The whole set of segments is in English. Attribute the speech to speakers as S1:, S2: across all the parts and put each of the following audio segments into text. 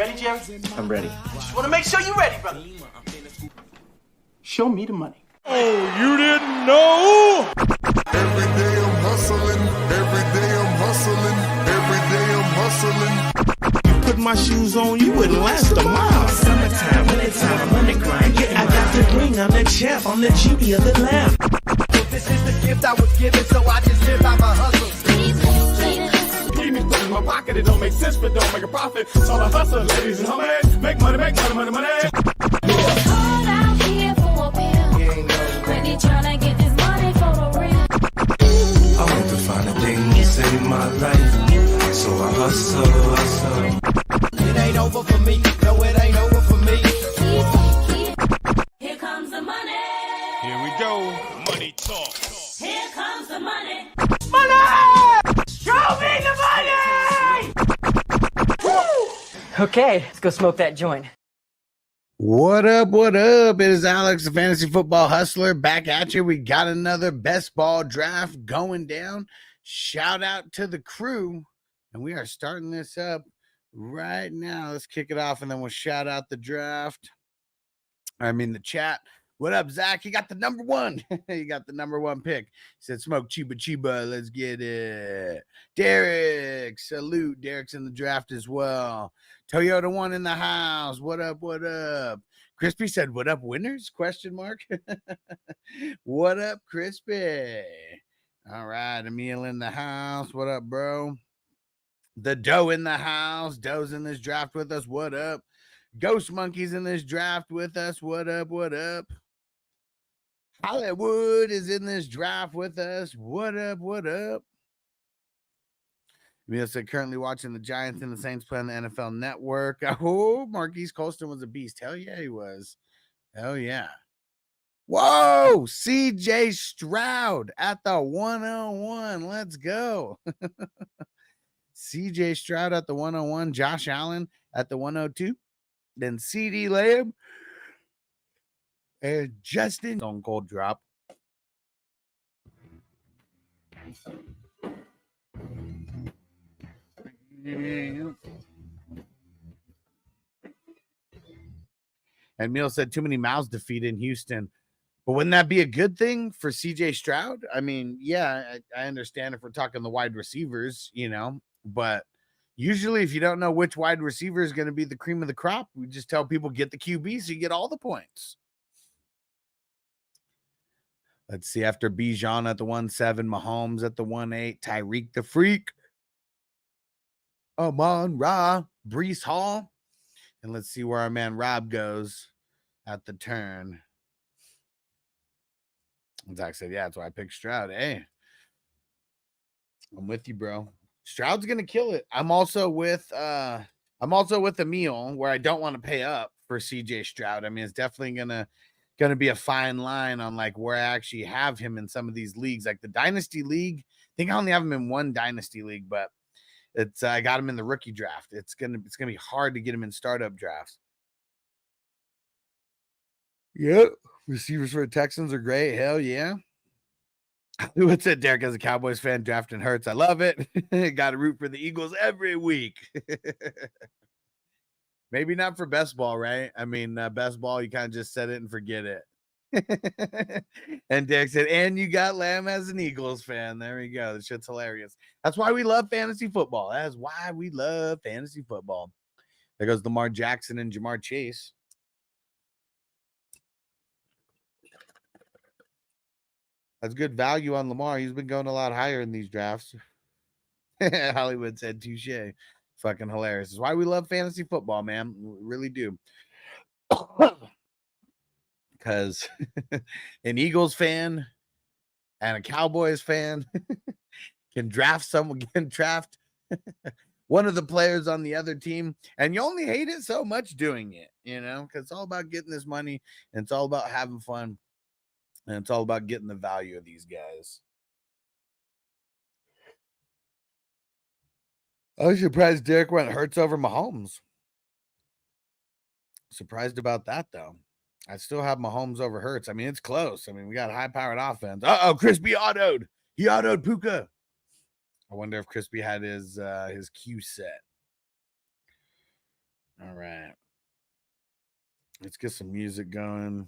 S1: Ready, Jerry?
S2: I'm ready.
S1: Just want to make sure you're ready, brother. Show me the money.
S3: Oh, you didn't know?
S4: Every day I'm hustling. Every day I'm hustling. Every day I'm hustling.
S3: Put my shoes on, you wouldn't last a mile.
S5: Summertime, wintertime, I'm on the grind. Yeah, I got the ring, I'm the champ, I'm the genie of the lamp.
S1: This is the gift I was given, so I just live by my hustle.
S6: Keep me put in my pocket, it don't make sense, but don't make a profit. So I hustle, ladies and homies. Make money, money, money.
S7: Call out here for a pill. Really tryna get this money for the real.
S5: I want to find a thing to save my life, so I hustle.
S1: It ain't over for me. No, it ain't over for me.
S7: Here comes the money.
S3: Here we go. Money talk.
S7: Here comes the money.
S1: Show me the money!
S8: Okay, let's go smoke that joint.
S2: What up? What up? It is Alex, the Fantasy Football Hustler, back at you. We got another best ball draft going down. Shout out to the crew. And we are starting this up right now. Let's kick it off and then we'll shout out the draft. The chat. What up, Zach? You got the number one. You got the number one pick. He said, smoke Chiba. Let's get it. Derek, salute. Derek's in the draft as well. Toyota one in the house. What up? What up? Crispy said, what up, winners? Question mark. What up, Crispy? All right. Emil in the house. What up, bro? The Doe in the house. Doe's in this draft with us. What up? Ghost Monkey's in this draft with us. What up? What up? Hollywood is in this draft with us. What up? What up? Emil said, currently watching the Giants and the Saints play on the NFL Network. Oh, Marquise Colston was a beast. Hell yeah, he was. Hell yeah. Whoa, CJ Stroud at the 101. Let's go. CJ Stroud at the 101. Josh Allen at the 102. Then CD Lamb. And Justin on cold drop. And Neil said too many mouths to feed in Houston. But wouldn't that be a good thing for CJ Stroud? I mean, yeah, I understand if we're talking the wide receivers, but usually if you don't know which wide receiver is going to be the cream of the crop, we just tell people get the QB so you get all the points. Let's see, after Bijan at the 1-7, Mahomes at the 1-8, Tyreek the Freak, Amon Ra, Breece Hall. And let's see where our man Rob goes at the turn. Zach said, yeah, that's why I picked Stroud. Hey, I'm with you, bro. Stroud's gonna kill it. I'm also with Emil, where I don't want to pay up for CJ Stroud. It's definitely gonna be a fine line on like where I actually have him in some of these leagues, like the Dynasty League. I think I only have him in one Dynasty League, but it's I got him in the rookie draft. It's gonna be hard to get him in startup drafts. Yep, receivers for the Texans are great. Hell yeah. What's it, Derek? As a Cowboys fan, drafting hurts. I love it. Got to root for the Eagles every week. Maybe not for best ball, right? Best ball, you kind of just set it and forget it. And Derek said, and you got Lamb as an Eagles fan. There we go. This shit's hilarious. That's why we love fantasy football. That is why we love fantasy football. There goes Lamar Jackson and Jamar Chase. That's good value on Lamar. He's been going a lot higher in these drafts. Hollywood said touche. Fucking hilarious. That's why we love fantasy football, man. We really do. Because an Eagles fan and a Cowboys fan can draft one of the players on the other team, and you only hate it so much doing it, because it's all about getting this money, and it's all about having fun, and it's all about getting the value of these guys. I was surprised Derek went Hurts over Mahomes. Surprised about that, though. I still have Mahomes over Hurts. It's close. We got a high-powered offense. Crispy autoed. He autoed Puka. I wonder if Crispy had his Q set. All right. Let's get some music going.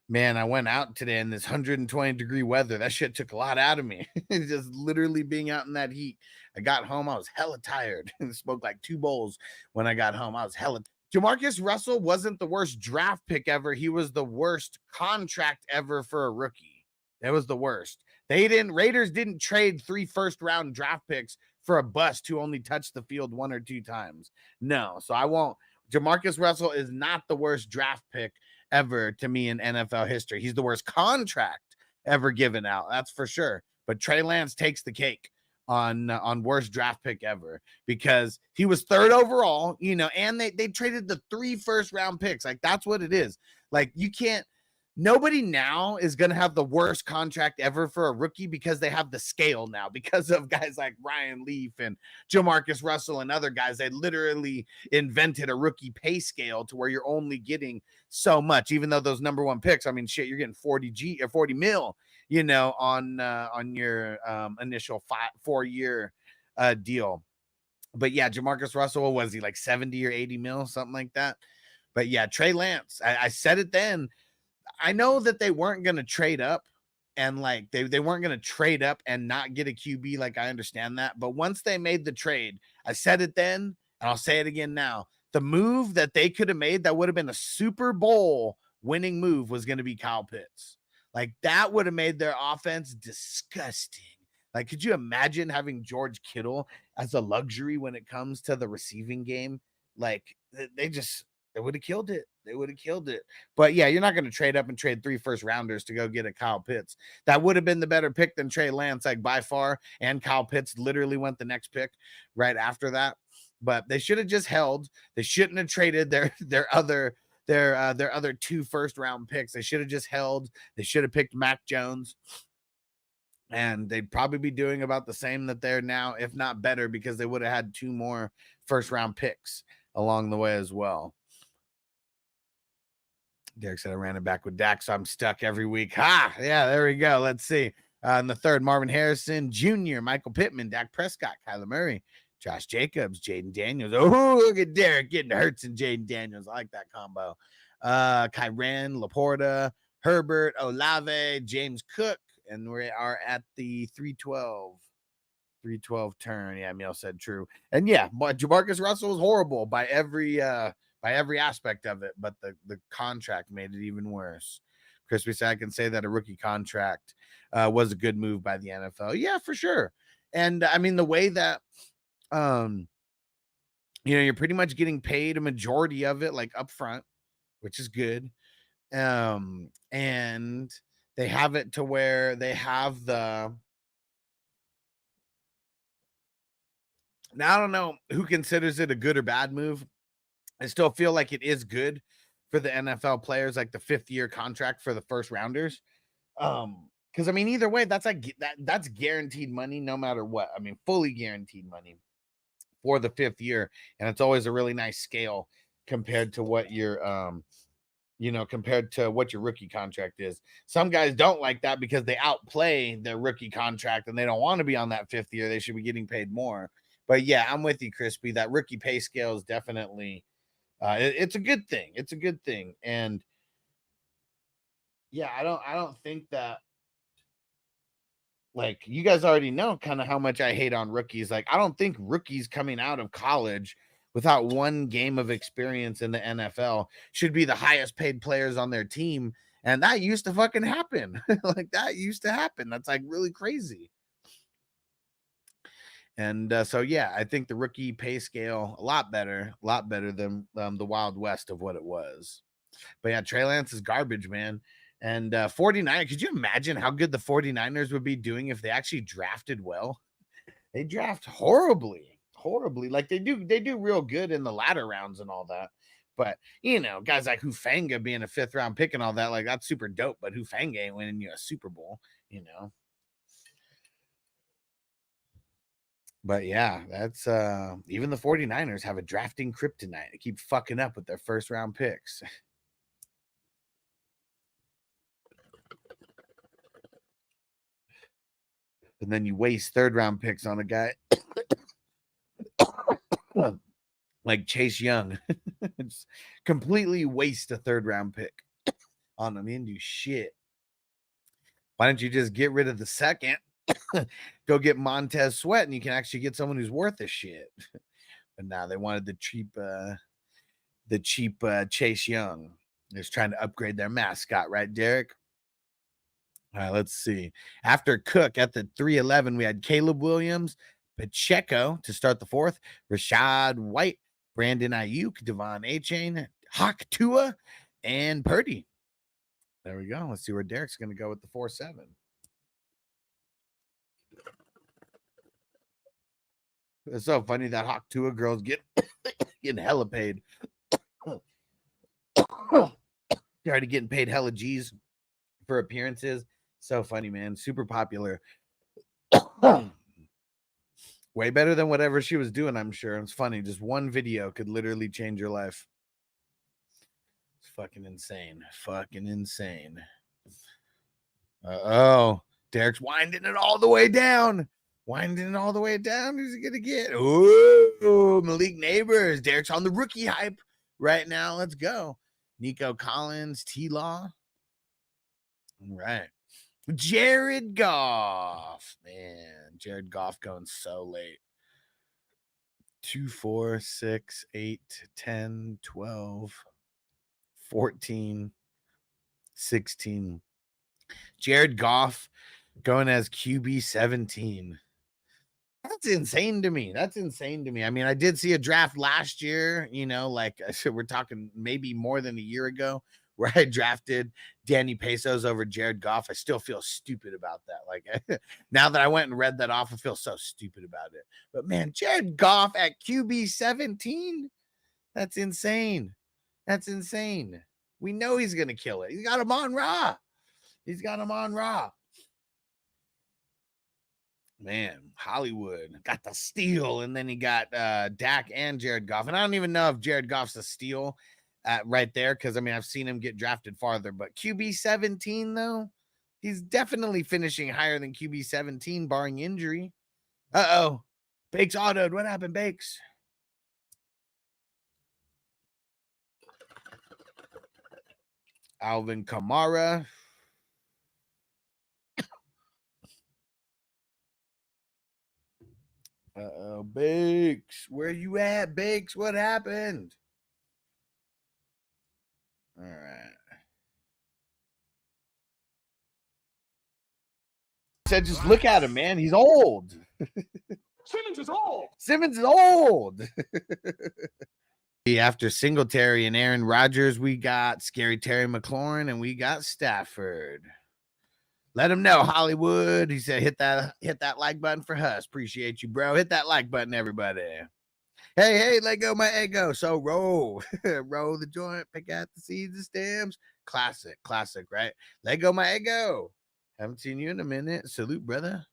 S2: Man, I went out today in this 120-degree weather. That shit took a lot out of me. Just literally being out in that heat. I got home, I was hella tired. Smoked like 2 bowls when I got home. I was hella. Jamarcus Russell wasn't the worst draft pick ever. He was the worst contract ever for a rookie. That was the worst. Raiders didn't trade 3 first-round draft picks for a bust who only touched the field 1 or 2 times. No, so I won't. Jamarcus Russell is not the worst draft pick ever to me in NFL history. He's the worst contract ever given out. That's for sure. But Trey Lance takes the cake on worst draft pick ever because he was 3rd overall, and they traded the 3 first-round picks. Like, that's what it is. Like, you can't. Nobody now is going to have the worst contract ever for a rookie because they have the scale now because of guys like Ryan Leaf and Jamarcus Russell and other guys. They literally invented a rookie pay scale to where you're only getting so much, even though those number 1 picks, I mean, shit, you're getting 40 mil, on your initial 4-year deal. But yeah, Jamarcus Russell, what was he, like 70 or 80 mil, something like that? But yeah, Trey Lance, I said it then. I know that they weren't going to trade up and like they weren't going to trade up and not get a QB. Like, I understand that. But once they made the trade, I said it then and I'll say it again now. The move that they could have made that would have been a Super Bowl winning move was going to be Kyle Pitts. Like, that would have made their offense disgusting. Like, could you imagine having George Kittle as a luxury when it comes to the receiving game? Like, they would have killed it. They would have killed it. But yeah, you're not going to trade up and trade 3 first-rounders to go get a Kyle Pitts. That would have been the better pick than Trey Lance, like, by far. And Kyle Pitts literally went the next pick right after that. But they should have just held. They shouldn't have traded their other 2 first-round picks. They should have just held. They should have picked Mac Jones. And they'd probably be doing about the same that they're now, if not better, because they would have had 2 more first-round picks along the way as well. Derek said I ran it back with Dak, so I'm stuck every week. Yeah, there we go. Let's see. In the 3rd, Marvin Harrison Jr., Michael Pittman, Dak Prescott, Kyler Murray, Josh Jacobs, Jaden Daniels. Oh, look at Derek getting Hurts and Jaden Daniels. I like that combo. Kyren, Laporta, Herbert, Olave, James Cook, and we are at the 312 turn. Yeah, Meal said true. And yeah, Jamarcus Russell was horrible by every aspect of it, but the contract made it even worse. Crispy said I can say that a rookie contract was a good move by the NFL. Yeah, for sure. And I mean, the way that you're pretty much getting paid a majority of it like up front, which is good. And they have it to where they have the. Now, I don't know who considers it a good or bad move. I still feel like it is good for the NFL players, like the 5th-year contract for the first rounders. Because I mean, either way, that's like that's guaranteed money no matter what. I mean, fully guaranteed money for the 5th year, and it's always a really nice scale compared to what your compared to what your rookie contract is. Some guys don't like that because they outplay their rookie contract and they don't want to be on that 5th year. They should be getting paid more. But yeah, I'm with you, Crispy. That rookie pay scale is definitely it's a good thing. It's a good thing. And yeah, I don't think that, like, you guys already know kind of how much I hate on rookies. Like, I don't think rookies coming out of college without 1 game of experience in the NFL should be the highest paid players on their team. And that used to fucking happen. Like, that used to happen. That's like really crazy. And so, yeah, I think the rookie pay scale a lot better than the Wild West of what it was. But yeah, Trey Lance is garbage, man. And 49, could you imagine how good the 49ers would be doing if they actually drafted well? They draft horribly. Like, they do real good in the latter rounds and all that. But, guys like Hufanga being a 5th round pick and all that, like, that's super dope. But Hufanga ain't winning you a Super Bowl, But yeah, that's even the 49ers have a drafting kryptonite. They keep fucking up with their 1st round picks. And then you waste 3rd round picks on a guy like Chase Young. It's completely waste a 3rd round pick on them. He didn't do shit. Why don't you just get rid of the 2nd? Go get Montez Sweat, and you can actually get someone who's worth a shit. But now they wanted the cheap Chase Young. They're just trying to upgrade their mascot, right, Derek? All right, let's see. After Cook at the 311, we had Caleb Williams, Pacheco to start the 4th, Rashad White, Brandon Ayuk, Devon Achane, Hawk Tua, and Purdy. There we go. Let's see where Derek's going to go with the 4-7. It's so funny that Hawk Tua girls getting hella paid. They're already getting paid hella G's for appearances. So funny, man. Super popular. Way better than whatever she was doing, I'm sure. It's funny. Just one video could literally change your life. It's fucking insane. Fucking insane. Oh, Derek's winding it all the way down. Winding it all the way down. Who's he going to get? Ooh, Malik Neighbors. Derek's on the rookie hype right now. Let's go. Nico Collins, T-Law. All right. Jared Goff. Man, Jared Goff going so late. 2, 4, 6, 8, 10, 12, 14, 16. Jared Goff going as QB 17. That's insane to me. That's insane to me. I mean, I did see a draft last year, you know, like I said, we're talking maybe more than a year ago, where I drafted Danny Pesos over Jared Goff. I still feel stupid about that. Like now that I went and read that off, I feel so stupid about it. But man, Jared Goff at QB 17, that's insane. That's insane. We know he's going to kill it. He's got him on Raw. He's got him on Raw. Man, Hollywood got the steal, and then he got Dak and Jared Goff. And I don't even know if Jared Goff's a steal right there, because I mean, I've seen him get drafted farther. But QB 17, though, he's definitely finishing higher than QB 17, barring injury. Uh-oh. Bakes autoed. What happened, Bakes? Alvin Kamara. Uh-oh, Bakes. Where you at, Bakes? What happened? All right. Said just look at him, man. He's old.
S6: Simmons is old.
S2: Simmons is old. After Singletary and Aaron Rodgers, we got Scary Terry McLaurin, and we got Stafford. Let him know, Hollywood. He said, hit that like button for Huss. Appreciate you, bro. Hit that like button, everybody. Hey, let go my ego. So roll. Roll the joint, pick out the seeds and stems. Classic, right? Let go my ego. Haven't seen you in a minute. Salute, brother.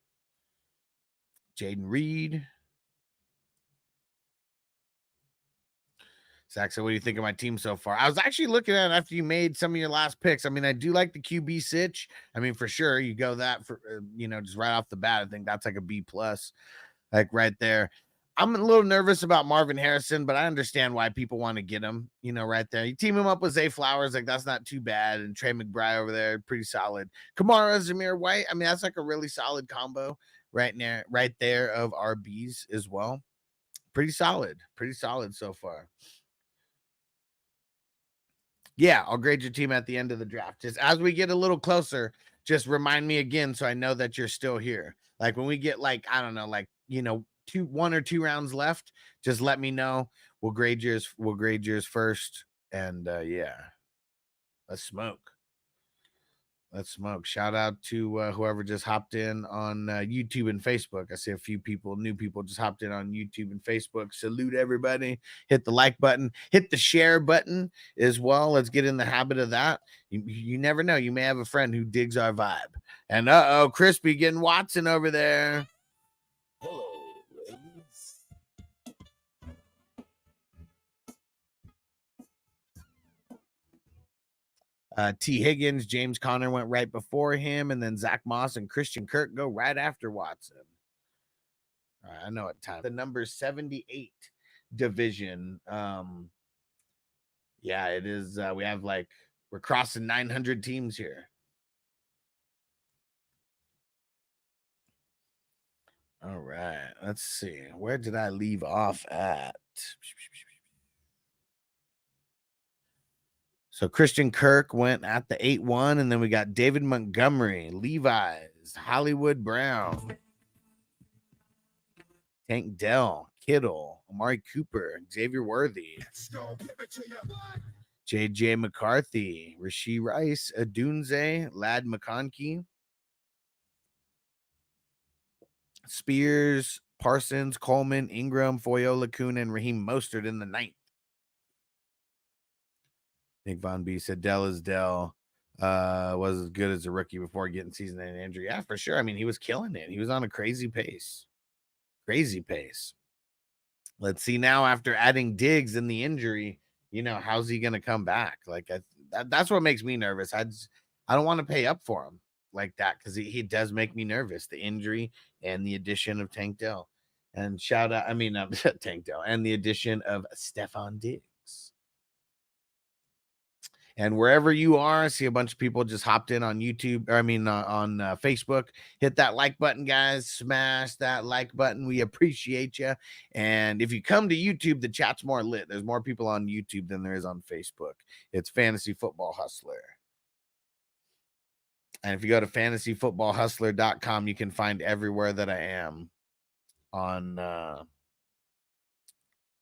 S2: Jaden Reed. Zach said, what do you think of my team so far? I was actually looking at it after you made some of your last picks. I mean, I do like the QB sitch. I mean, for sure, you go that for, just right off the bat. I think that's like a B+, like right there. I'm a little nervous about Marvin Harrison, but I understand why people want to get him, right there. You team him up with Zay Flowers, like that's not too bad. And Trey McBride over there, pretty solid. Kamara, Zamir White. I mean, that's like a really solid combo right there of RBs as well. Pretty solid so far. Yeah, I'll grade your team at the end of the draft. Just as we get a little closer, just remind me again so I know that you're still here. Like when we get like, I don't know, like, 1 or 2 rounds left, just let me know. We'll grade yours first. And yeah. Let's smoke. Shout out to whoever just hopped in on YouTube and Facebook. I see a few new people just hopped in on YouTube and Facebook. Salute everybody. Hit the like button. Hit the share button as well. Let's get in the habit of that. You never know. You may have a friend who digs our vibe. And Crispy getting Watson over there. Hello, ladies. T. Higgins, James Conner went right before him, and then Zach Moss and Christian Kirk go right after Watson. All right, I know what time. The number 78, division. Yeah, it is. We have we're crossing 900 teams here. All right, let's see. Where did I leave off at? So Christian Kirk went at the 8-1, and then we got David Montgomery, Levi's, Hollywood Brown, Tank Dell, Kittle, Amari Cooper, Xavier Worthy, JJ McCarthy, Rasheed Rice, Adunze, Lad McConkey, Spears, Parsons, Coleman, Ingram, Foyola, Kuhn, and Raheem Mostert in the 9th. Nick Von B said Dell is Dell. Was as good as a rookie before getting season-ending injury. Yeah, for sure. I mean, he was killing it. He was on a crazy pace. Crazy pace. Let's see now, after adding Diggs in the injury, how's he going to come back? That's what makes me nervous. I don't want to pay up for him like that, because he does make me nervous. The injury and the addition of Tank Dell. And Tank Dell, and the addition of Stephon Diggs. And wherever you are, I see a bunch of people just hopped in on YouTube, on Facebook. Hit that like button, guys. Smash that like button. We appreciate you. And if you come to YouTube, the chat's more lit. There's more people on YouTube than there is on Facebook. It's Fantasy Football Hustler. And if you go to fantasyfootballhustler.com, you can find everywhere that I am on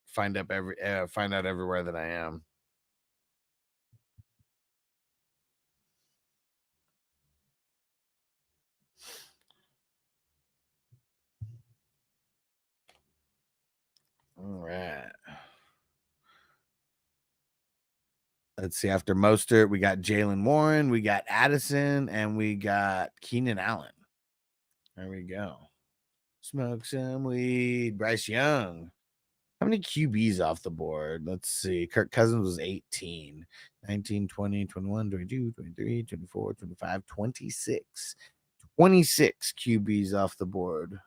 S2: find out everywhere that I am. All right. Let's see. After Mostert, we got Jalen Warren, we got Addison, and we got Keenan Allen. There we go. Smoke some weed. Bryce Young. How many QBs off the board? Let's see. Kirk Cousins was 18. 19, 20, 21, 22, 23, 24, 25, 26. 26 QBs off the board.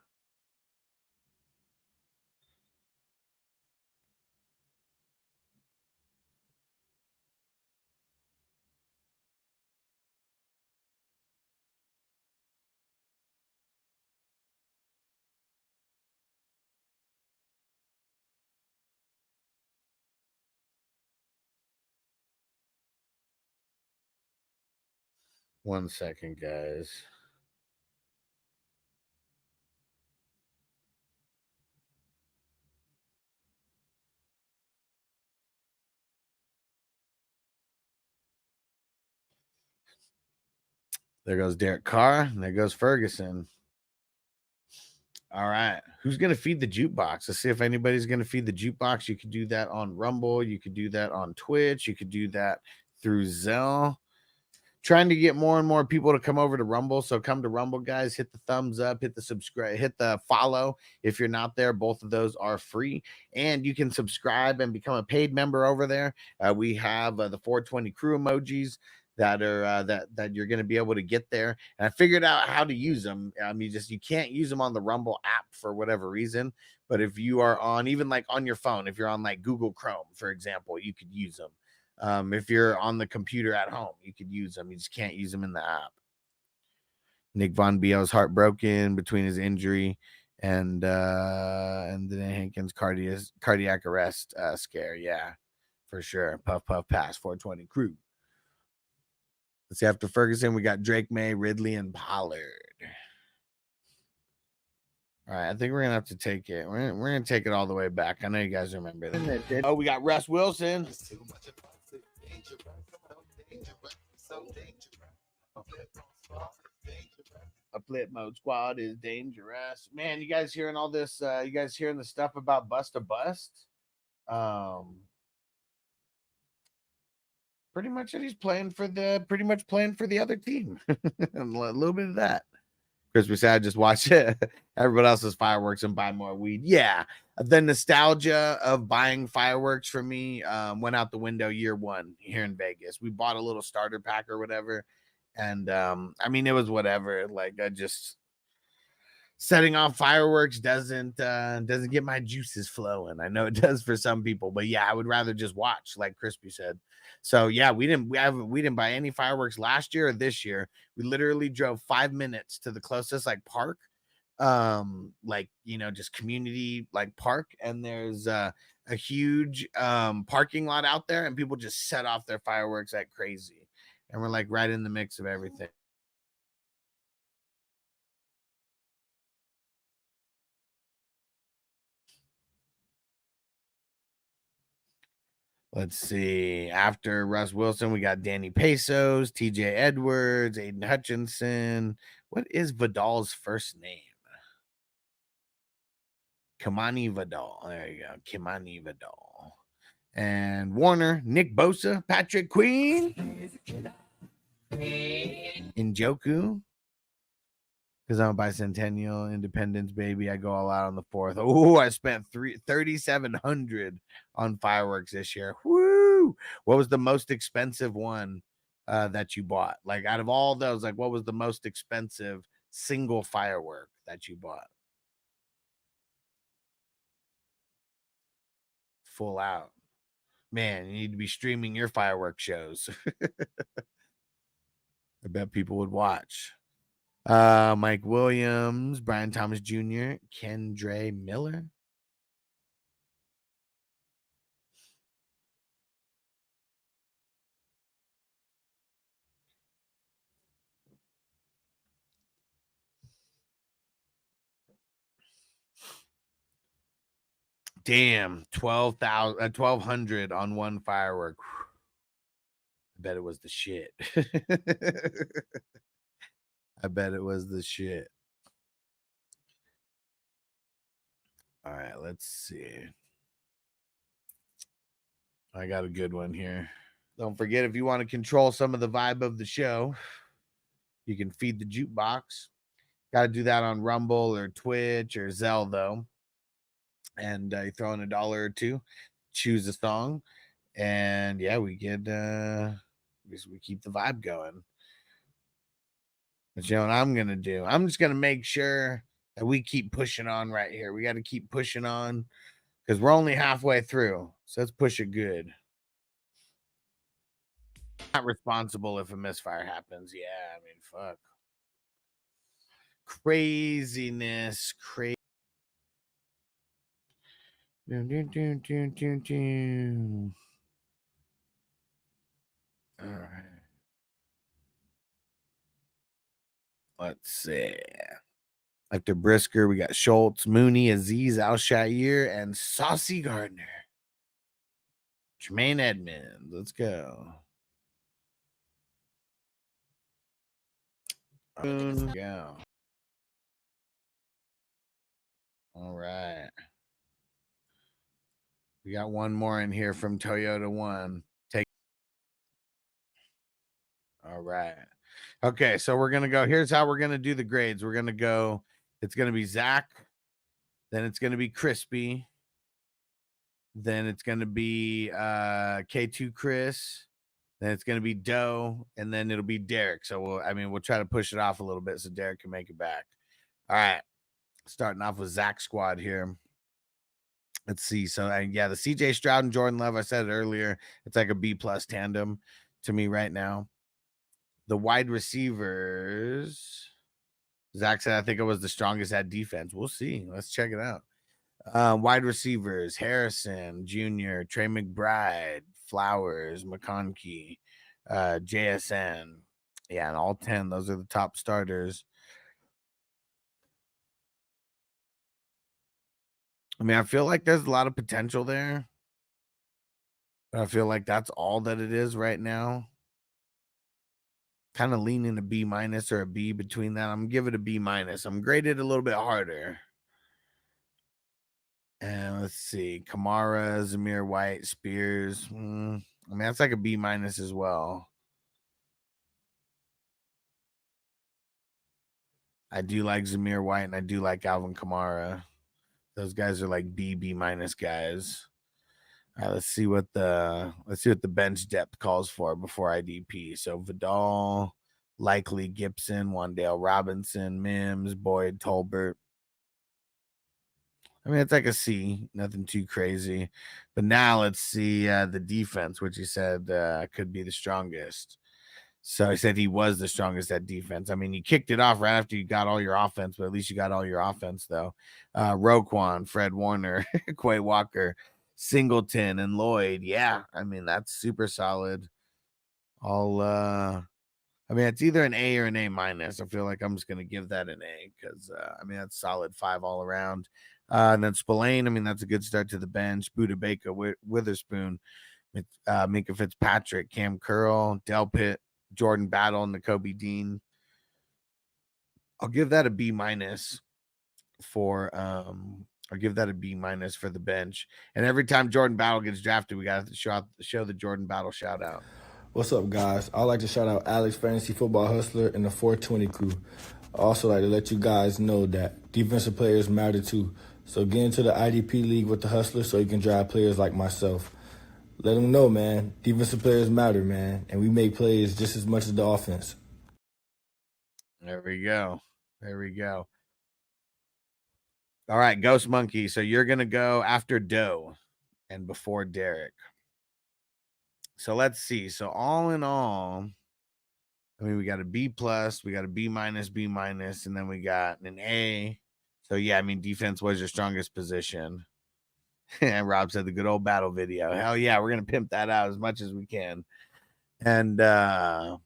S2: One second, guys. There goes Derek Carr, and there goes Ferguson. All right. Who's going to feed the jukebox? Let's see if anybody's going to feed the jukebox. You could do that on Rumble. You could do that on Twitch. You could do that through Zelle. Trying to get more and more people to come over to Rumble. So come to Rumble, guys. Hit the thumbs up, hit the subscribe, hit the follow. If you're not there, both of those are free. And you can subscribe and become a paid member over there. We have the 420 crew emojis that are that you're going to be able to get there. And I figured out how to use them. You can't use them on the Rumble app for whatever reason. But if you are on, even on your phone, if you're on Google Chrome, for example, you could use them. If you're on the computer at home, you could use them. You just can't use them in the app. Nick Von Bio's heartbroken between his injury and then Hankins cardiac arrest scare. Yeah, for sure. Puff puff pass 420 crew. Let's see, after Ferguson, we got Drake May, Ridley, and Pollard. All right, I think we're gonna have to take it. We're gonna take it all the way back. I know you guys remember that. Oh, we got Russ Wilson. A flip mode squad is dangerous. Man, you guys hearing all this? You guys hearing the stuff about bust a bust? Pretty much that he's playing for the other team. A little bit of that. Crispy said, just watch it. Everybody else's fireworks and buy more weed. Yeah. The nostalgia of buying fireworks for me went out the window year one here in Vegas. We bought a little starter pack or whatever. And it was whatever. setting off fireworks doesn't get my juices flowing. I know it does for some people, but yeah, I would rather just watch, like Crispy said. So yeah, we didn't buy any fireworks last year or this year. We literally drove 5 minutes to the closest like park, like, you know, just community like park, and there's a huge parking lot out there, and people just set off their fireworks like crazy, and we're like right in the mix of everything. Let's see. After Russ Wilson, we got Danny Pesos, TJ Edwards, Aiden Hutchinson. What is Vidal's first name? Kimani Vidal. There you go. Kimani Vidal. And Warner, Nick Bosa, Patrick Queen, Njoku. Because I'm a bicentennial Independence baby. I go all out on the 4th. Oh, I spent $3,700 on fireworks this year. Woo! What was the most expensive one that you bought? Like out of all those, like what was the most expensive single firework that you bought? Full out. Man, you need to be streaming your firework shows. I bet people would watch. Mike Williams, Brian Thomas Jr., Kendre Miller. Damn, 1,200 on one firework. I bet it was the shit. I bet it was the shit. All right, let's see. I got a good one here. Don't forget, if you want to control some of the vibe of the show, you can feed the jukebox. Got to do that on Rumble or Twitch or Zelle, though. And you throw in $1 or $2, choose a song, and yeah, we get we keep the vibe going. But you know what I'm gonna do? I'm just gonna make sure that we keep pushing on right here. We got to keep pushing on because we're only halfway through, so let's push it good. Not responsible if a misfire happens. Yeah, I mean, fuck. Craziness, crazy. All right. Let's see. After Brisker, we got Schultz, Mooney, Aziz, Al-Shair, and Saucy Gardner. Jermaine Edmonds. Let's go. Go. All right. We got one more in here from Toyota One. Take. All right. Okay, so we're gonna go. Here's how we're gonna do the grades. We're gonna go. It's gonna be Zach, then it's gonna be Crispy, then it's gonna be K2 Chris, then it's gonna be Doe, and then it'll be Derek. So we'll try to push it off a little bit so Derek can make it back. All right, starting off with Zach squad here. Let's see. So yeah, the CJ Stroud and Jordan Love, I said it earlier, it's like a B+ tandem to me right now. The wide receivers, Zach said, I think it was the strongest at defense. We'll see. Let's check it out. Wide receivers, Harrison Jr., Trey McBride, Flowers, McConkey, JSN. Yeah, and all 10. Those are the top starters. I mean, I feel like there's a lot of potential there. But I feel like that's all that it is right now. Kind of leaning a B- or a B between that. I'm gonna give it a B-. I'm graded a little bit harder. And let's see. Kamara, Zamir White, Spears. I mean, that's like a B- as well. I do like Zamir White and I do like Alvin Kamara. Those guys are like B- guys. All right, let's see what the bench depth calls for before IDP. So Vidal, likely Gibson, Wandale Robinson, Mims, Boyd, Tolbert. I mean, it's like a C, nothing too crazy. But now let's see the defense, which he said could be the strongest. So he said he was the strongest at defense. I mean, you kicked it off right after you got all your offense, but at least you got all your offense, though. Roquan, Fred Warner, Quay Walker, Singleton, and Lloyd. Yeah, I mean, that's super solid. I mean, it's either an A or an A minus. I feel like I'm just going to give that an A because, I mean, that's solid 5 all around. And then Spillane, I mean, that's a good start to the bench. Buda Baker, Witherspoon, Minka Fitzpatrick, Cam Curl, Delpit, Jordan Battle, and Nakobe Dean. I'll give that a B minus for I'll give that a B minus for the bench. And every time Jordan Battle gets drafted, we got to show the Jordan Battle shout out.
S9: What's up, guys? I'd like to shout out Alex Fantasy Football Hustler and the 420 crew. I also like to let you guys know that defensive players matter too. So get into the IDP league with the Hustler so you can drive players like myself. Let them know, man. Defensive players matter, man. And we make plays just as much as the offense.
S2: There we go. There we go. All right, Ghost Monkey. So you're going to go after Doe and before Derek. So let's see. So all in all, I mean, we got a B plus, we got a B minus, and then we got an A. So yeah, I mean, defense was your strongest position. And Rob said the good old battle video. Hell yeah, we're gonna pimp that out as much as we can. And Rob,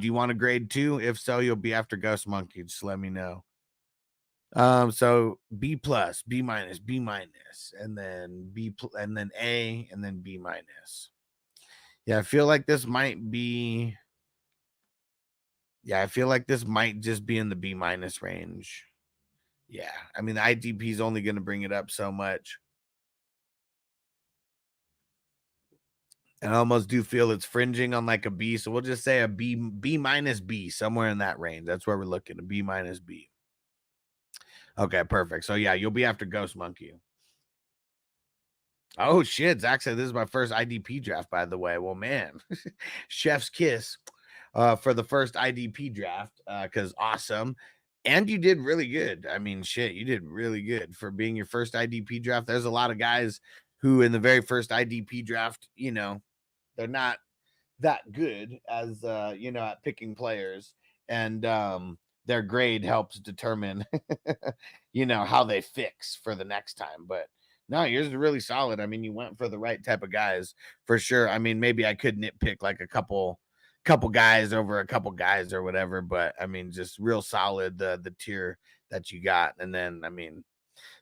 S2: do you want a grade 2? If so, you'll be after Ghost Monkey. Just let me know. So B plus, B minus, and then and then A, and then B minus. Yeah, I feel like this might be. Yeah, I feel like this might just be in the B minus range. Yeah, I mean, the IDP is only going to bring it up so much. And I almost do feel it's fringing on like a B. So we'll just say a B minus B, somewhere in that range. That's where we're looking, a B minus B. Okay, perfect. So yeah, you'll be after Ghost Monkey. Oh shit, Zach said this is my first IDP draft, by the way. Well, man, chef's kiss for the first IDP draft, because awesome. And you did really good. I mean, shit, you did really good for being your first IDP draft. There's a lot of guys who in the very first IDP draft, you know, they're not that good as, you know, at picking players. And their grade helps determine, you know, how they fix for the next time. But no, yours is really solid. I mean, you went for the right type of guys for sure. I mean, maybe I could nitpick like a couple guys over a couple guys or whatever, but I mean, just real solid the tier that you got. And then, I mean,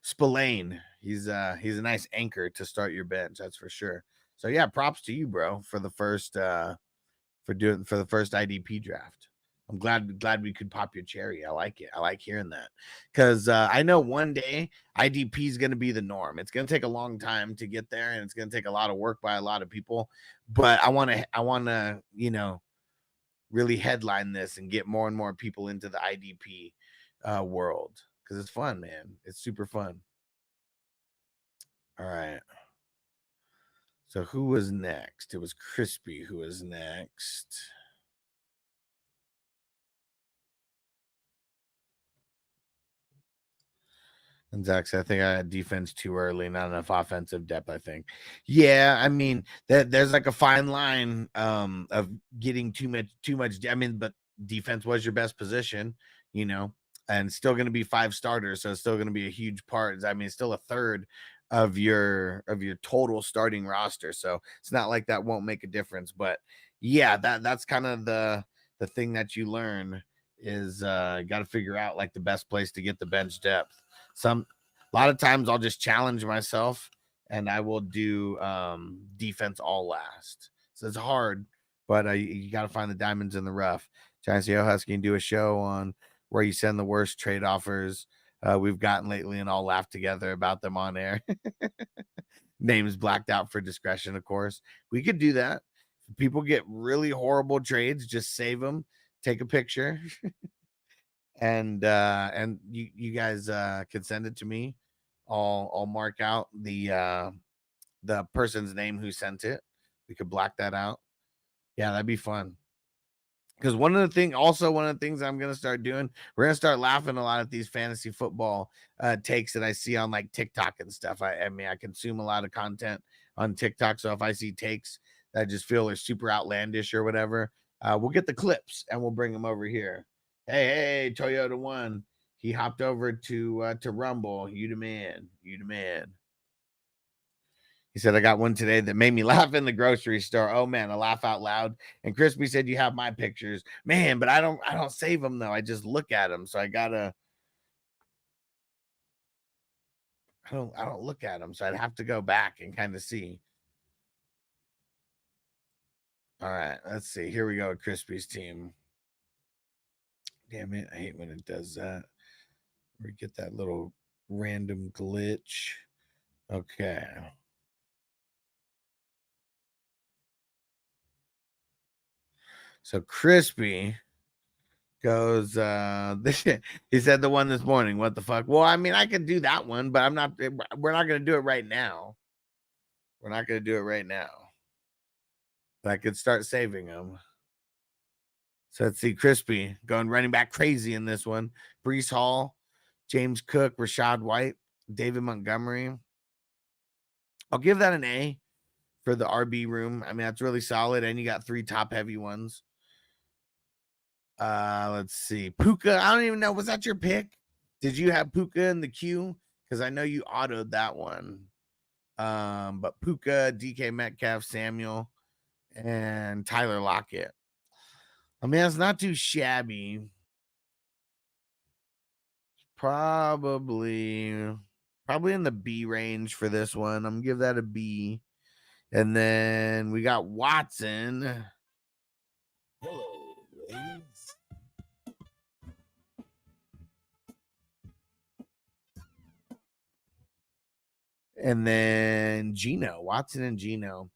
S2: Spillane, he's a nice anchor to start your bench, that's for sure. So yeah, props to you, bro, for the first for the first IDP draft. I'm glad we could pop your cherry. I like it. I like hearing that because I know one day IDP is going to be the norm. It's going to take a long time to get there, and it's going to take a lot of work by a lot of people. But I want to, you know, really headline this and get more and more people into the IDP world because it's fun, man. It's super fun. All right. So who was next? It was Crispy who was next. And Zach said, I think I had defense too early, not enough offensive depth, I think. Yeah, I mean, there's like a fine line of getting too much. I mean, but defense was your best position, you know, and still going to be 5 starters. So it's still going to be a huge part. I mean, it's still a third of your total starting roster. So it's not like that won't make a difference. But yeah, that's kind of the thing that you learn is got to figure out like the best place to get the bench depth. A lot of times I'll just challenge myself and I will do defense all last. So it's hard, but you got to find the diamonds in the rough. Giants Husky can do a show on where you send the worst trade offers we've gotten lately and all laugh together about them on air. Names blacked out for discretion, of course. We could do that. If people get really horrible trades, just save them, take a picture. And you guys can send it to me. I'll mark out the person's name who sent it. We could black that out. Yeah, that'd be fun. Because one of the things I'm gonna start doing, we're gonna start laughing a lot at these fantasy football takes that I see on like TikTok and stuff. I mean, I consume a lot of content on TikTok, so if I see takes that I just feel are super outlandish or whatever, we'll get the clips and we'll bring them over here. Hey, Toyota One, he hopped over to Rumble. You the man, you the man. He said, I got one today that made me laugh in the grocery store. Oh man, I laugh out loud. And Crispy said, you have my pictures, man, but I don't save them though. I just look at them. So I don't look at them. So I'd have to go back and kind of see. All right, let's see. Here we go. Crispy's team. Damn it. I hate when it does that. We get that little random glitch. Okay. So Crispy goes, he said the one this morning. What the fuck? Well, I mean, I could do that one, but we're not going to do it right now. We're not going to do it right now. But I could start saving them. So let's see. Crispy going running back crazy in this one. Breece Hall, James Cook, Rashad White, David Montgomery. I'll give that an A for the RB room. I mean, that's really solid. And you got 3 top heavy ones. Let's see. Puka, I don't even know. Was that your pick? Did you have Puka in the queue? Because I know you autoed that one. But Puka, DK Metcalf, Samuel, and Tyler Lockett. I mean, it's not too shabby. Probably in the B range for this one. I'm gonna give that a B. And then we got Watson. Hello, ladies. And then Gino, Watson and Gino.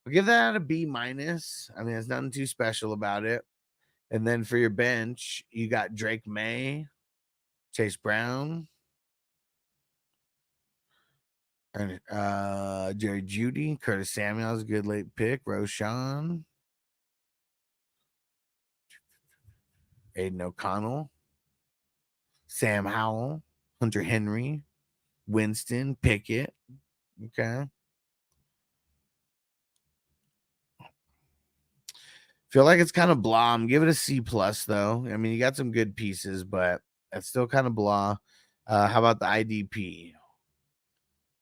S2: I'll give that a B minus. I mean, there's nothing too special about it. And then for your bench, you got Drake May, Chase Brown, and Jerry Jeudy, Curtis Samuel's a good late pick, Roshan, Aiden O'Connell, Sam Howell, Hunter Henry, Winston, Pickett. Okay. Feel like it's kind of blah. Give it a C plus though. I mean, you got some good pieces, but that's still kind of blah. How about the IDP?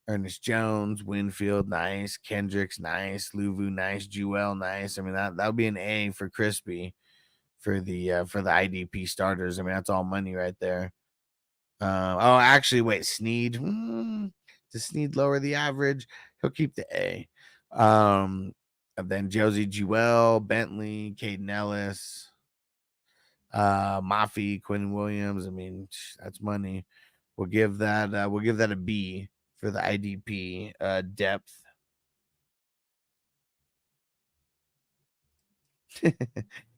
S2: Ernest Jones, Winfield, nice. Kendricks, nice. Luvu, nice. Jewel, nice. I mean, that would be an A for Crispy for the IDP starters. I mean, that's all money right there. Oh, actually, wait, Snead. Does Snead lower the average? He'll keep the A. And then Josie Jewell, Bentley, Caden Ellis, Mafi, Quinn Williams. I mean, that's money. We'll give that a B for the IDP depth.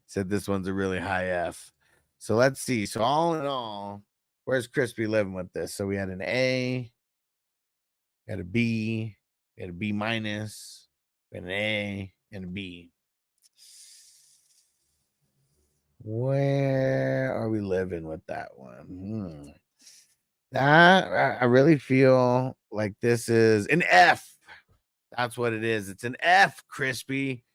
S2: Said this one's a really high F. So let's see. So all in all, where's Crispy living with this? So we had an A, we had a B, we had a B minus. An A and a B. Where are we living with that one? That I really feel like this is an F. That's what it is. It's an F, Crispy.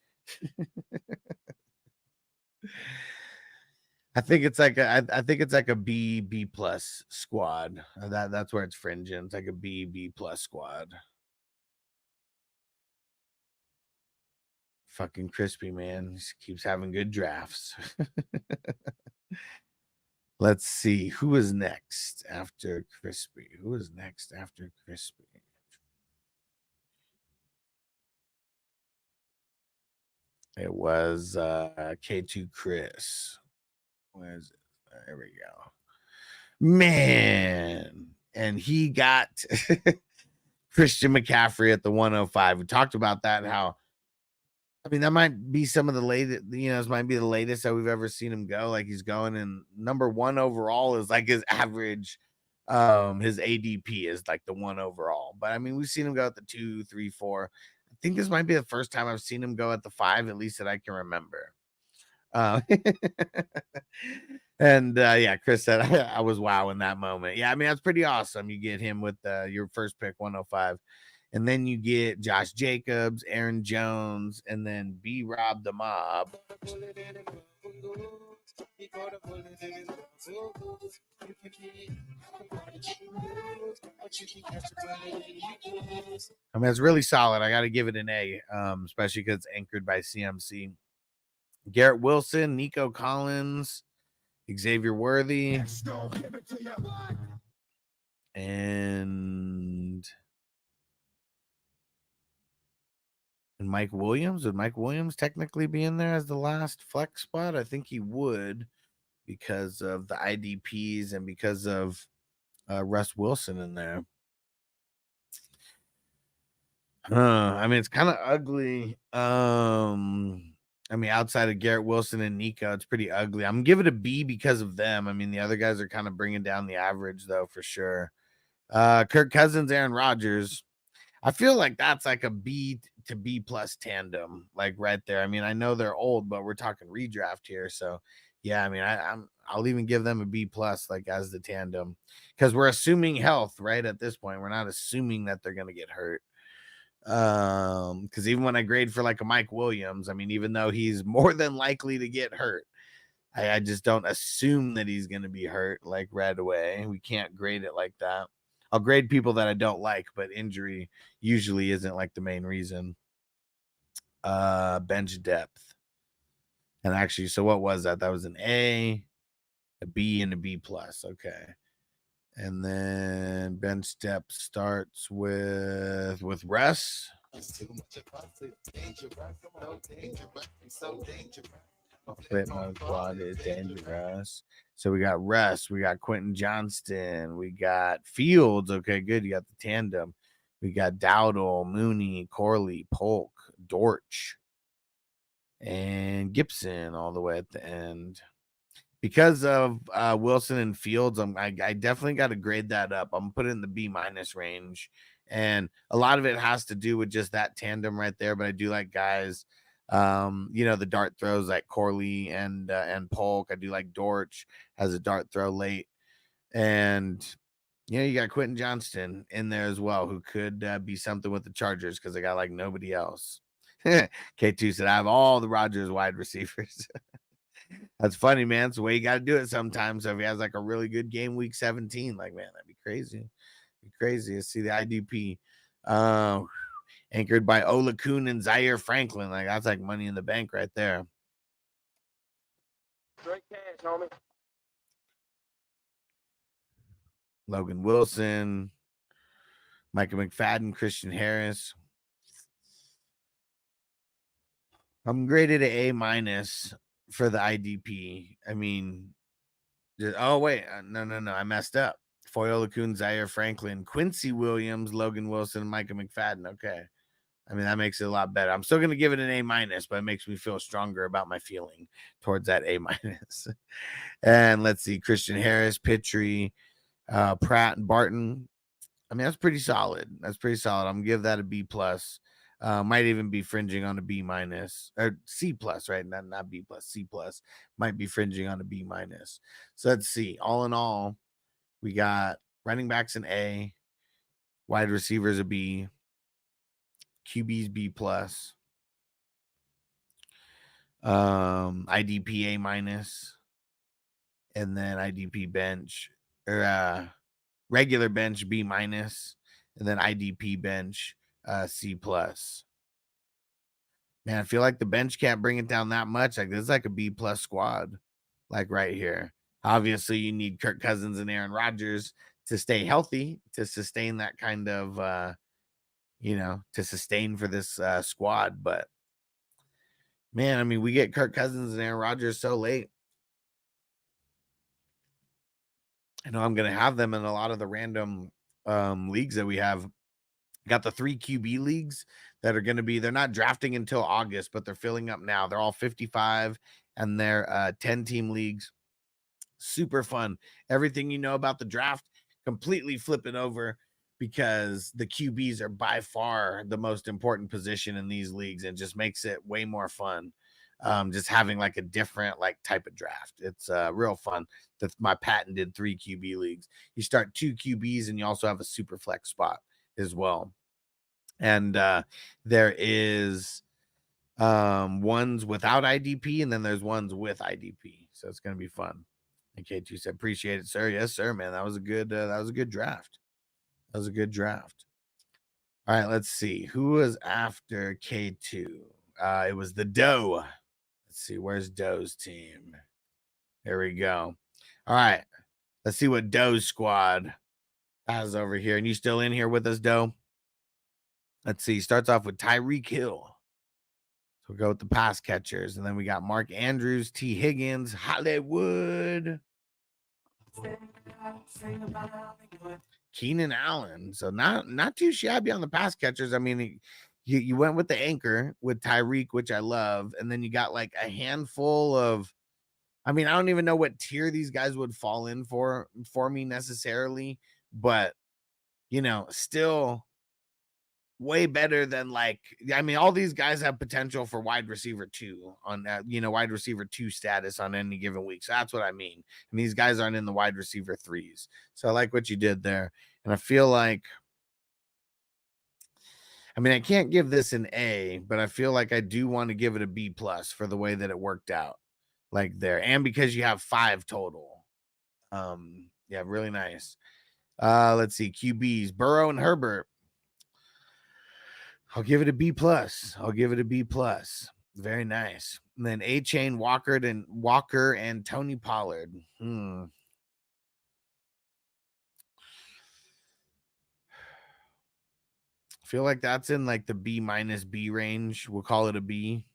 S2: I think it's like a B plus squad. That's where it's fringing. It's like a B plus squad. Fucking Crispy, man. He keeps having good drafts. Let's see. Who is next after Crispy? It was K2 Chris. Where is it? There we go. Man. And he got Christian McCaffrey at the 105. We talked about that and how, I mean, that might be some of the latest, this might be the latest that we've ever seen him go. Like he's going in number 1 overall is like his average. His ADP is like the 1 overall. But I mean, we've seen him go at the 2, 3, 4. I think this might be the first time I've seen him go at the 5, at least that I can remember. And yeah, Chris said I was wow in that moment. Yeah, I mean that's pretty awesome. You get him with your first pick 105, and then you get Josh Jacobs, Aaron Jones, and then B Rob the Mob. I mean, it's really solid. I got to give it an A, especially because it's anchored by CMC. Garrett Wilson, Nico Collins, Xavier Worthy, and Mike Williams. Would Mike Williams technically be in there as the last flex spot? I think he would because of the IDPs and because of Russ Wilson in there. I mean, it's kind of ugly. I mean, outside of Garrett Wilson and Nico, it's pretty ugly. I'm gonna give it a B because of them. I mean, the other guys are kind of bringing down the average, though, for sure. Kirk Cousins, Aaron Rodgers. I feel like that's like a B to B plus tandem, like right there. I mean, I know they're old, but we're talking redraft here, so yeah. I mean, I'll even give them a B plus, like as the tandem, because we're assuming health, right? At this point, we're not assuming that they're gonna get hurt. Because even when I grade for like a Mike Williams, I mean, even though he's more than likely to get hurt, I just don't assume that he's going to be hurt like right away. We can't grade it like that. I'll grade people that I don't like, but injury usually isn't like the main reason. Bench depth. And actually, so what was that? That was an A, a B, and a B plus. Okay. And then bench depth starts with Russ. Quit my squad is dangerous. So we got Russ, we got Quentin Johnston, we got Fields. Okay, good. You got the tandem. We got Dowdle, Mooney, Corley, Polk, Dortch, and Gibson all the way at the end. Because of Wilson and Fields, I definitely got to grade that up. I'm putting it in the B minus range, and a lot of it has to do with just that tandem right there. But I do like guys, the dart throws like Corley and Polk. I do like Dortch has a dart throw late, and you got Quentin Johnston in there as well, who could be something with the Chargers because I got like nobody else. K2 said I have all the Rodgers wide receivers. That's funny, man. It's the way you got to do it sometimes. So if he has like a really good game week 17, like, man, that'd be crazy. Be crazy to see the IDP anchored by Ola Kuhn and Zaire Franklin. Like, that's like money in the bank right there.
S10: Straight cash, homie.
S2: Logan Wilson, Micah McFadden, Christian Harris. I'm graded an A minus for the IDP. I mean, no, I messed up. Foyola Kuhn, Zaire Franklin, Quincy Williams, Logan Wilson, Micah McFadden. Okay. I mean, that makes it a lot better. I'm still going to give it an A minus, but it makes me feel stronger about my feeling towards that A minus. And let's see, Christian Harris, Pittry, Pratt, and Barton. I mean, that's pretty solid. That's pretty solid. I'm going to give that a B plus. Might even be fringing on a B minus or C plus, right? Not B plus, C plus. Might be fringing on a B minus. So let's see. All in all, we got running backs an A, wide receivers a B, QBs B plus, IDP A minus, and then IDP bench or regular bench B minus, and then IDP bench C plus. Man, I feel like the bench can't bring it down that much. Like this is like a B plus squad, like right here. Obviously, you need Kirk Cousins and Aaron Rodgers to stay healthy, to sustain that kind of, to sustain for this squad. But man, I mean, we get Kirk Cousins and Aaron Rodgers so late. I know I'm going to have them in a lot of the random leagues that we have. Got the 3 QB leagues that are going to be, they're not drafting until August, but they're filling up now. They're all 55 and they're 10-team leagues. Super fun. Everything you know about the draft, completely flip it over because the QBs are by far the most important position in these leagues and just makes it way more fun. just having like a different like type of draft. It's real fun. That's my patented 3 QB leagues. You start 2 QBs and you also have a super flex spot as well. And there is ones without IDP, and then there's ones with IDP. So it's gonna be fun. And K2 said, appreciate it, sir. Yes, sir, man. That was a good draft. That was a good draft. All right, let's see. Who was after K2? It was the Doe. Let's see, where's Doe's team? There we go. All right, let's see what Doe's squad has over here. And you still in here with us, Doe? Let's see. Starts off with Tyreek Hill. So we'll go with the pass catchers. And then we got Mark Andrews, T. Higgins, Hollywood, Keenan Allen. So not too shabby on the pass catchers. I mean, you went with the anchor with Tyreek, which I love. And then you got like a handful of, I mean, I don't even know what tier these guys would fall in for me necessarily, but you know, still way better than like, I mean, all these guys have potential for wide receiver 2 on that, you know, wide receiver 2 status on any given week. So that's what I mean. And these guys aren't in the wide receiver 3s. So I like what you did there. And I feel like, I mean, I can't give this an A, but I feel like I do want to give it a B+ for the way that it worked out like there. And because you have 5 total. Yeah, really nice. Let's see. QBs, Burrow and Herbert. I'll give it a B+. I'll give it a B+. Very nice. And then A-Chain, Walker and Tony Pollard. I feel like that's in like the B- B range. We'll call it a B.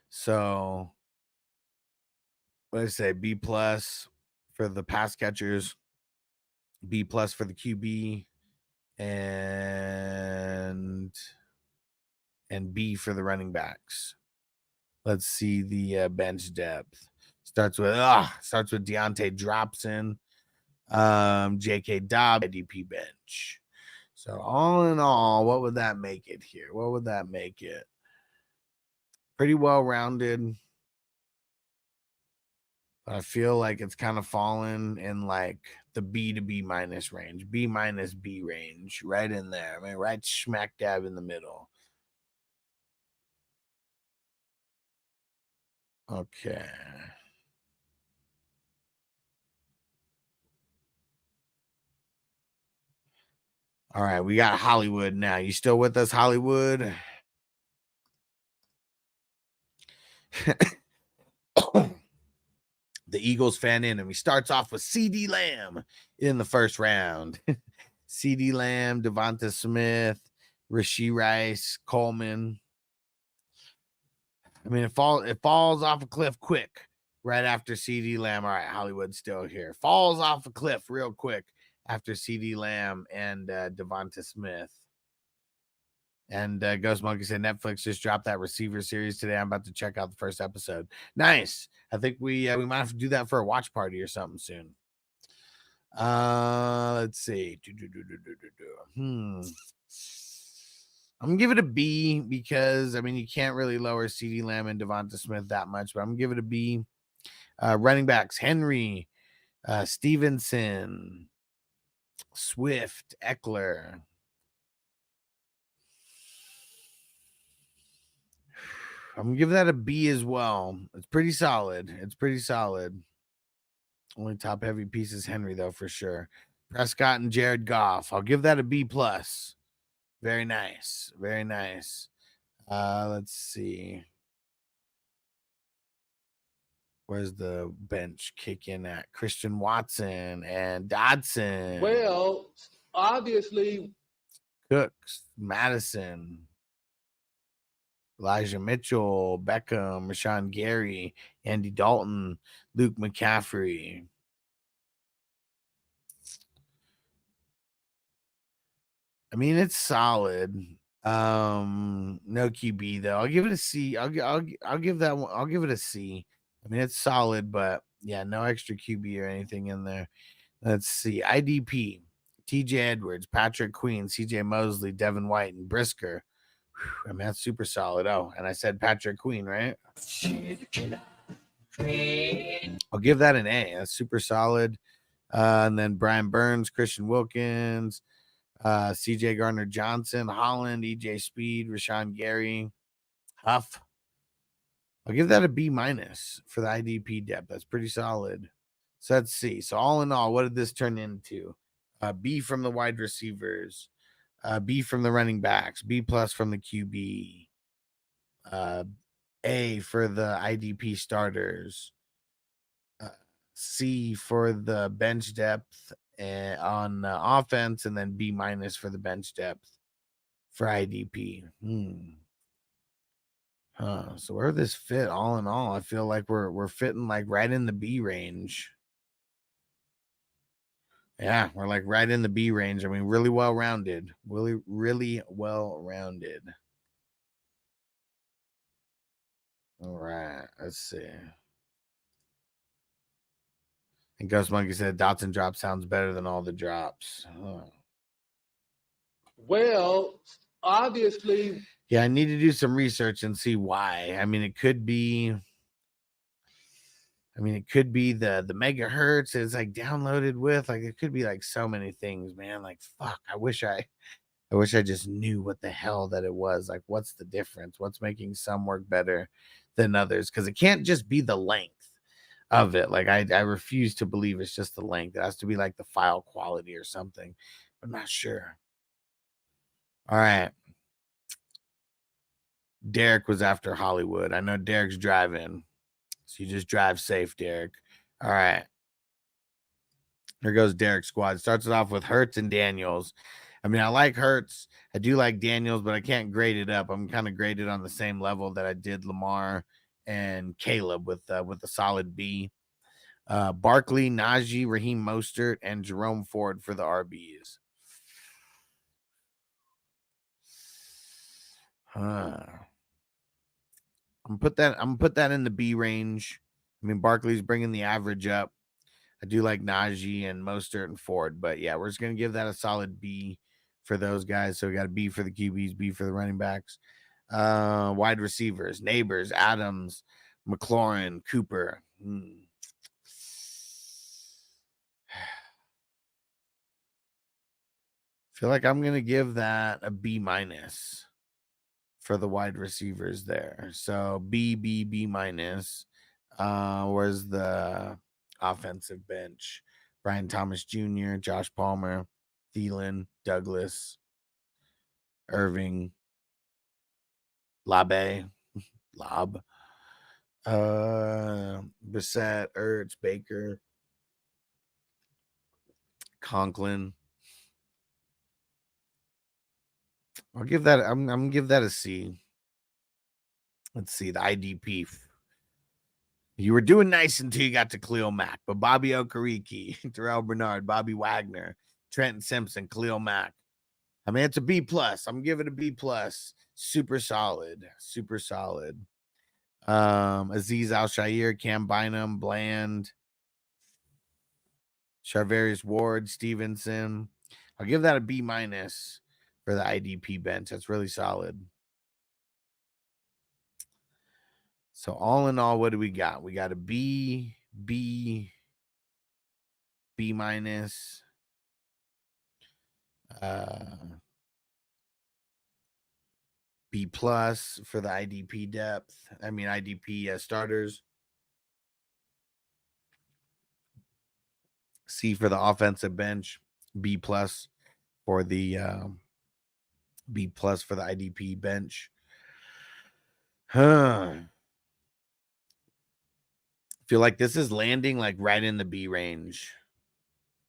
S2: So what did I say? B+ for the pass catchers, B+ for the QB, and B for the running backs. Let's see the bench depth. Starts with Deontay Dropson, J.K. Dobbs, IDP bench. So all in all, what would that make it here? What would that make it? Pretty well rounded. I feel like it's kind of fallen in like the B to B- range, B- B range, right in there. I mean, right smack dab in the middle. Okay. All right, we got Hollywood now. You still with us, Hollywood? The Eagles fan in, and he starts off with CD Lamb in the first round. CD Lamb, Devonta Smith, Rashee Rice, Coleman. I mean, it falls off a cliff quick right after CD Lamb. All right, Hollywood's still here. Falls off a cliff real quick after CD Lamb and Devonta Smith. And Ghost Monkey said Netflix just dropped that receiver series today. I'm about to check out the first episode. Nice. I think we might have to do that for a watch party or something soon. Let's see. I'm gonna give it a B because I mean you can't really lower CD Lamb and Devonta Smith that much, but I'm gonna give it a B. Running backs: Henry, Stevenson, Swift, Eckler. I'm gonna give that a B as well. It's pretty solid. It's pretty solid. Only top heavy piece is Henry though, for sure. Prescott and Jared Goff. I'll give that a B+. Very nice. Very nice. Let's see. Where's the bench kicking at? Christian Watson and Dodson.
S10: Well, obviously.
S2: Cooks, Madison, Elijah Mitchell, Beckham, Rashawn Gary, Andy Dalton, Luke McCaffrey. I mean, it's solid. No QB though. I'll give it a C. I'll give that one. I'll give it a C. I mean, it's solid, but yeah, no extra QB or anything in there. Let's see. IDP: TJ Edwards, Patrick Queen, CJ Mosley, Devin White, and Brisker. I mean, that's super solid. Oh, and I said Patrick Queen, right? I'll give that an A. That's super solid. And then Brian Burns, Christian Wilkins, CJ Gardner Johnson, Holland, EJ Speed, Rashawn Gary, Huff. I'll give that a B- for the IDP depth. That's pretty solid. So let's see. So all in all, what did this turn into? B from the wide receivers, B from the running backs, B+ from the QB, A for the IDP starters, C for the bench depth on offense, and then B- for the bench depth for IDP. So where this fit all in all, I feel like we're fitting like right in the B range. Yeah, we're like right in the B range. I mean, really well rounded. Really well rounded. All right, let's see. And Ghost Monkey said Dotson drop sounds better than all the drops.
S10: Well, obviously.
S2: Yeah, I need to do some research and see why. I mean, it could be the megahertz is like downloaded with, like it could be like so many things, man. Like fuck, I wish I just knew what the hell that it was. Like, what's the difference? What's making some work better than others? Because it can't just be the length of it. Like I refuse to believe it's just the length. It has to be like the file quality or something. I'm not sure. All right. Derek was after Hollywood. I know Derek's driving. So you just drive safe, Derek. All right. Here goes Derek's squad. Starts it off with Hurts and Daniels. I mean, I like Hurts. I do like Daniels, but I can't grade it up. I'm kind of graded on the same level that I did Lamar and Caleb with a solid B. Barkley, Najee, Raheem Mostert, and Jerome Ford for the RBs. I'm gonna put that in the B range. I mean, Barkley's bringing the average up. I do like Najee and Mostert and Ford, but yeah, we're just gonna give that a solid B for those guys. So we got a B for the QBs, B for the running backs. Wide receivers, Neighbors, Adams, McLaurin, Cooper. Feel like I'm gonna give that a B- for the wide receivers there. So B. Where's the offensive bench? Brian Thomas Jr., Josh Palmer, Thielen, Douglas, Irving, Lob, Brissett, Ertz, Baker, Conklin. I'll give that. I'm gonna give that a C. Let's see the IDP. You were doing nice until you got to Khalil Mack, but Bobby Okereke, Terrell Bernard, Bobby Wagner, Trenton Simpson, Khalil Mack. I mean, it's a B+. I'm giving it a B+. Super solid. Super solid. Aziz Al-Shaair, Cam Bynum, Bland, Charvarius Ward, Stevenson. I'll give that a B- for the IDP bench. That's really solid. So all in all, what do we got? We got a B, B, B-, B+ for the IDP depth. I mean, IDP starters. C for the offensive bench. B+ for the B+ for the IDP bench. Feel like this is landing like right in the B range.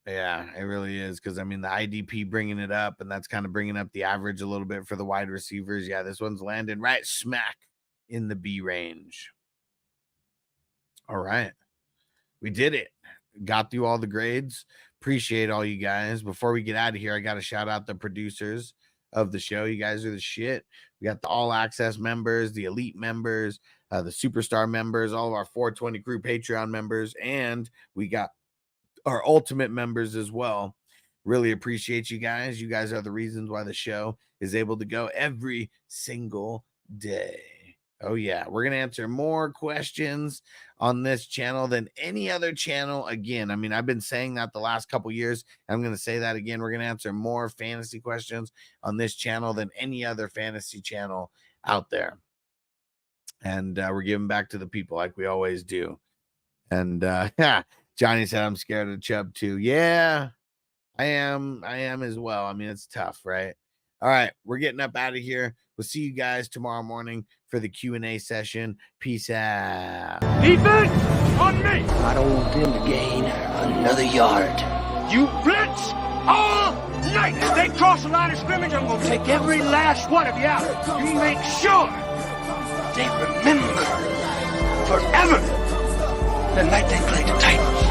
S2: Yeah, it really is. Because I mean, the IDP bringing it up, and that's kind of bringing up the average a little bit for the wide receivers. Yeah, this one's landing right smack in the B range. All right, we did it. Got through all the grades. Appreciate all you guys. Before we get out of here, I got to shout out the producers of the show. You guys are the shit. We got the all access members, the elite members, the superstar members, all of our 420 crew Patreon members, and we got our ultimate members as well. Really appreciate you guys. You guys are the reasons why the show is able to go every single day. Oh, yeah. We're going to answer more questions on this channel than any other channel. Again, I mean, I've been saying that the last couple years. I'm going to say that again. We're going to answer more fantasy questions on this channel than any other fantasy channel out there. And we're giving back to the people like we always do. And Johnny said, I'm scared of Chubb too. Yeah, I am as well. I mean, it's tough, right? All right, we're getting up out of here. We'll see you guys tomorrow morning for the Q&A session. Peace out.
S3: Defense on me.
S1: I don't want them to gain another yard.
S3: You blitz all night. If they cross the line of scrimmage, I'm going to take every last one of you out. You make sure they remember forever the night they played the Titans.